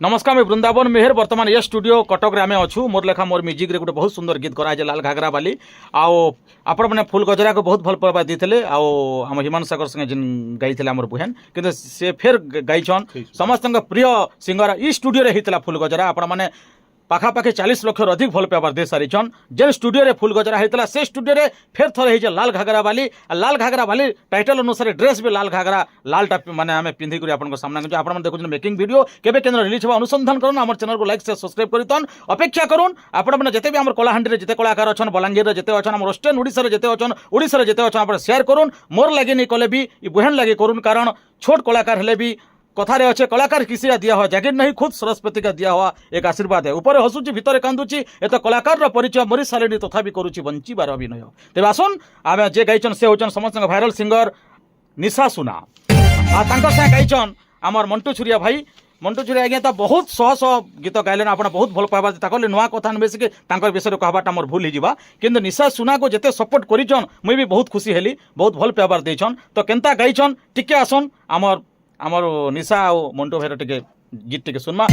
नमस्कार मैं वृंदावन मेहर बर्तमान ये स्टूडियो कटक आम अच्छू मोर लेखा मोर म्यूजिक रे गोटे बहुत सुंदर गीत कराए लाल घाघरा बाली आपण मैंने फुल गजरा को बहुत भल पाइबा देते आम हिमांशु सागर संगे जिन गाई आम बुहेन किंतु से फेर गाइछन समस्त प्रिय सिंगर ई स्टूडियो होता फुल गजरा आपण मैंने पाखापाखि 40 लक्ष अधिक भल पाइबार दे सारिछन जेन स्टूडियो रे फुल गजरा होता से स्टूडियो रे फेर थर हो लाल घाघरा बाली लाल घाघरा बाली टाइटल अनुसार ड्रेस भी लाल घाघरा लालटा माने आम पिंधि कर आपन सामना आप देखुन मेकिंग वीडियो केबे केन्द्र रिलीज होगा अनुसंधान करन आम चैनल को लाइक से सब्सक्राइब करतन अपेक्षा करूँ आपण मैंने जिते भी आम कलाहांडी रे जिते कलाकार अच्छन बलांगीर रे जिते अच्छन आम वेस्टर्न ओडिशा रे जिते अच्छन ओडिशा रे जिते अच्छन आप शेयर करूँ मोर लगे नहीं कले भी बुहेन लगे करूँ कारण छोट कलाकार हेले भी कथारे अच्छे कलाकार किसी का दिया हुआ जागिर नहीं खुद सरस्वती का दिया हुआ एक आशीर्वाद है ऊपर हसुची भितर कांदुची ए तो कलाकार परिचय मरी सारे तथा भी करुच्ची बंचार अभिनय तेज आसन आम जे गाइछन से होचन समस्त भाइराल सिंगर निशा सुना संगे गाइछन आमर मंटू छुरिया भाई मंटू छुरिया आज्ञा तो बहुत शह शह गीत गाइले आप बहुत भल पाइबा ताकले नुआ कथा बेसिक विषय कहवाटा मोर भूल होगा किंतु निशा सुना को जिते सपोर्ट करिछन मुई भी बहुत खुशी हेली बहुत भल पाइबार देछन तो केनता गाइछन टिके आसन आमर निशा आ मंटू भाई टिके गीत टिके सुनमा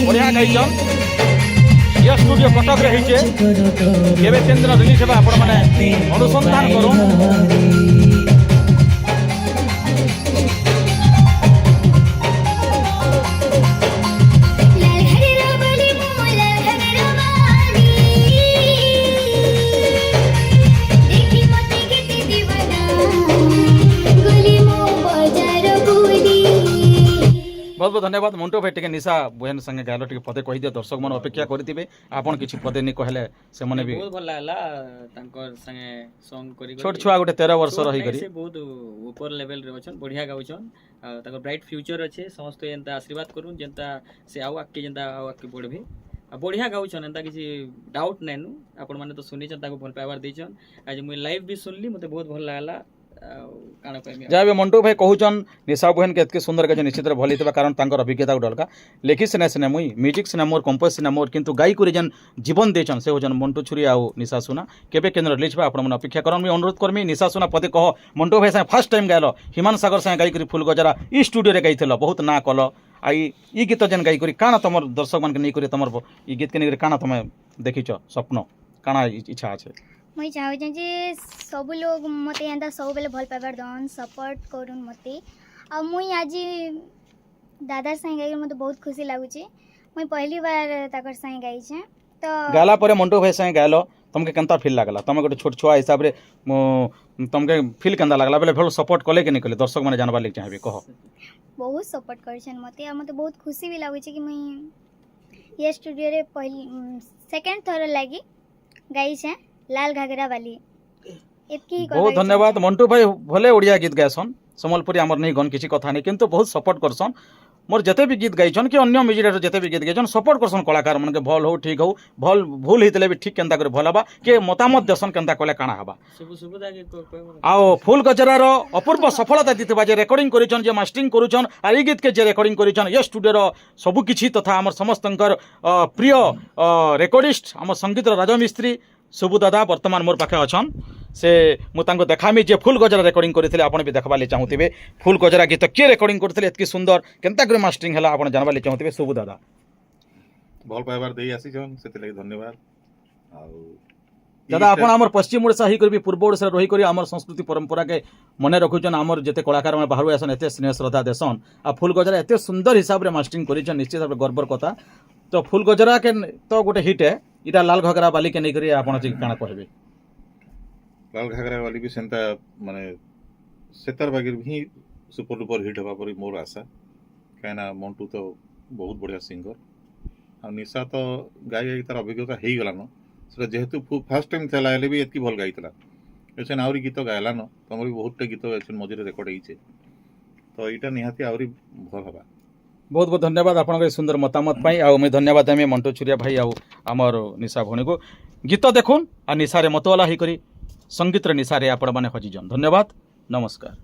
बढ़िया गाइछन ये स्टूडियो कटक रे हिचे केबे केन्द्र रिलीज हेबा आपण माने अनुसंधान करू बहुत बहुत धन्यवाद मंटू भाई टिके निशा बुहेन संगे गायलो टिके पदे कहि दियो दर्शक मन अपेक्षा करितिबे आपन किछि पदे नि कहले से मने भी बहुत भल लागला तांकर संगे सॉन्ग करी छोट छुआ गोटे 13 वर्ष रही करी से बहुत ऊपर लेवल रे अछन बढ़िया गाउछन तांकर ब्राइट फ्यूचर अच्छे समस्त एंता आशीर्वाद करूं जेंता से आउ आके जेंता आउ आके बढ़बे बढ़िया गाउछन एंता किछि डाउट नैनु आपण माने तो सुनि छन ताको भल पाइबार देछन आज मुई लाइव भी सुनली मते बहुत भल लागला जहाँ मंटू भाई कहूचन निशा बुहेन के एतके सुंदर के निश्चित भल होता कारण तांकर अभिज्ञता गोटे अलग लेखी सिने सिने मुई म्यूजिक सिने मोर कंपोज सिने मोर किंतु गाई को जेन जीवन देछन से होचन मंटू छुरिया आ निशा सुना केबे केन्द्र रिलीज बा आपण मन अपेक्षा करन मुई अनुरोध करमी निशा सुना पदे कह मंटू भाई से फर्स्ट टाइम गायलो हिमांशु सागर से गाई करी फुल गजरा ई स्टूडियो रे गाइथिलो बहुत ना कल आई ई गीत जेन गाई करी काना तमर दर्शक मन के नै करी तमर ई गीत के नै काना तमे देखिछ स्वप्न काना इच्छा আছে मुझे चाहूँ जे सब लोग मत एंता सब बेले भल पाइबार दन सपोर्ट करूँ मत आ मुई आज दादार संगे गाई मत बहुत खुशी लगुच मुई पहली बार ताकर संगे गाई छे तो गाला परे मंटू भाई संगे गायलो तुमके केनता फील लागला तुम गोटे छोट छुआ हिसाब रे तुमके फील केनता लागला बेले भल सपोर्ट कले कि नहीं कले दर्शक माने जानबा लागि चाहबे कह बहुत सपोर्ट करछन मते आ मते बहुत खुशी भी लगुच कि मुई ये स्टूडियो रे पहली सेकंड थर लागि गाई छे लाल घाघरा वाली इतकी बहुत धन्यवाद मंटू भाई भले ओडिया गीत गायसन समलपुरी आमर नहीं गन किसी कथा नहीं किंतु बहुत सपोर्ट करसन मोर जते भी गीत गाइछन कि अन्य म्यूजिक जते भी गीत गाइछन सपोर्ट करसन कलाकार मन के भल हो ठीक हो भल भूल हितले भी ठीक केनता करे भल हबा के मतामत देसन केनता कले काना हबा आओ फुल गजरा रो अपूर्व सफलता दितबा जे रिकॉर्डिंग करिछन जे मास्टरिंग करूछन आ ई गीत के जे रिकॉर्डिंग करिछन ये स्टूडियो रो सब किछि तथा हमर समस्तंकर प्रिय रिकॉर्डिस्ट हमर संगीत रो राजमिस्त्री सुबु दादा वर्तमान मोर पाखे अच्छन से मुझे देखामी जे फुल गजरा रेकर्डिंग करते आपड़ भी देखा चाहूबे फुल गजरा गीत किए रेकर्डिंग करते एत सुंदर केनता कर मास्टरिंग है आप जानवा चाहूबे सुबु दादा भल पाइबार दे आसीछन से धन्यवाद दादा आप आम पश्चिम ओडिशा ही भी पूर्व ओडिशा रही कर आम संस्कृति परंपरा के मने रखुचन आमर जिते कलाकार मैंने बाहर आसन एत स्नेह श्रद्धा देसन आ फुल गजरा एत सुंदर हिसाब से मास्टरिंग कर निश्चित भाव गर्वर कथा तो फुल गजरा के तो गोटे हिट है इटा लाल घाघरा बाली के नहीं आपन काना कहबे लाल घाघरा वाली भी सेंता माने सेतार बागिर भी सुपर डुपर हिट हवा पर मोर आशा कहना मंटू तो बहुत बढ़िया सिंगर आ निशा तो गाई तार अभिज्ञता हो गलान से जेहेतु फास्ट टाइम चला हेले भी एतकी भल गाइतला एछन आउरी गीत गायलान तमर भी बहुत गीत एछन मझे रेकर्ड होइछे तो इटा निहाती आउरी भल हवा बहुत बहुत धन्यवाद आपन सुंदर मतामत पाई आ मैं धन्यवाद हमें मंटू छुरिया भाई आमर निशा भणी को गीत देखुन आ निशारे मतवाला ही करी संगीत निशारे आपण माने हजिजन धन्यवाद नमस्कार।